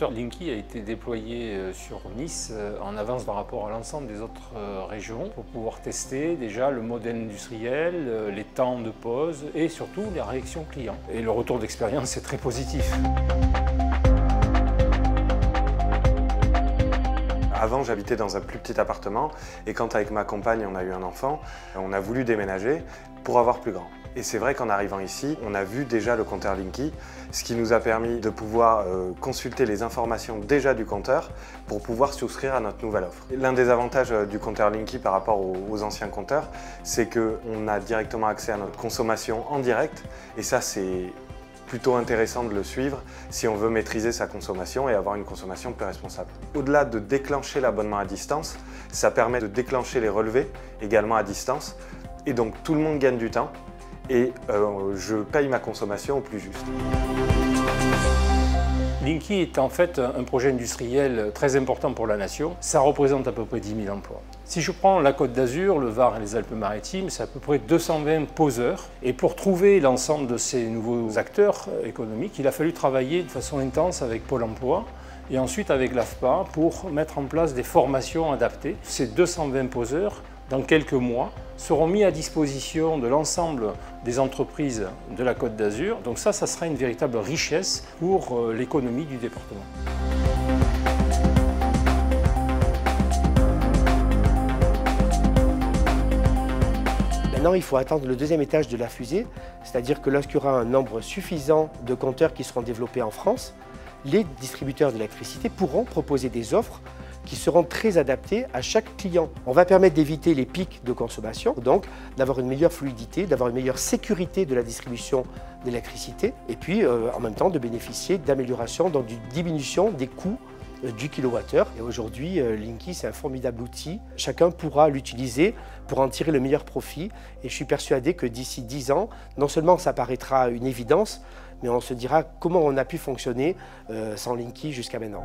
compteur Linky a été déployé sur Nice en avance par rapport à l'ensemble des autres régions pour pouvoir tester déjà le modèle industriel, les temps de pause et surtout les réactions clients. Et le retour d'expérience est très positif. Avant, j'habitais dans un plus petit appartement et quand avec ma compagne on a eu un enfant, on a voulu déménager pour avoir plus grand. Et c'est vrai qu'en arrivant ici, on a vu déjà le compteur Linky, ce qui nous a permis de pouvoir consulter les informations déjà du compteur pour pouvoir souscrire à notre nouvelle offre. L'un des avantages du compteur Linky par rapport aux anciens compteurs, c'est qu'on a directement accès à notre consommation en direct et ça c'est plutôt intéressant de le suivre si on veut maîtriser sa consommation et avoir une consommation plus responsable. Au-delà de déclencher l'abonnement à distance, ça permet de déclencher les relevés également à distance et donc tout le monde gagne du temps et je paye ma consommation au plus juste. Linky est en fait un projet industriel très important pour la nation. Ça représente à peu près 10 000 emplois. Si je prends la Côte d'Azur, le Var et les Alpes-Maritimes, c'est à peu près 220 poseurs. Et pour trouver l'ensemble de ces nouveaux acteurs économiques, il a fallu travailler de façon intense avec Pôle emploi et ensuite avec l'AFPA pour mettre en place des formations adaptées. Ces 220 poseurs, dans quelques mois, seront mis à disposition de l'ensemble des entreprises de la Côte d'Azur. Donc ça sera une véritable richesse pour l'économie du département. Maintenant, il faut attendre le deuxième étage de la fusée, c'est-à-dire que lorsqu'il y aura un nombre suffisant de compteurs qui seront développés en France, les distributeurs d'électricité pourront proposer des offres qui seront très adaptées à chaque client. On va permettre d'éviter les pics de consommation, donc d'avoir une meilleure fluidité, d'avoir une meilleure sécurité de la distribution d'électricité et puis en même temps de bénéficier d'améliorations, donc d'une diminution des coûts du kilowattheure. Et aujourd'hui, Linky, c'est un formidable outil. Chacun pourra l'utiliser pour en tirer le meilleur profit. Et je suis persuadé que d'ici 10 ans, non seulement ça paraîtra une évidence, mais on se dira comment on a pu fonctionner sans Linky jusqu'à maintenant.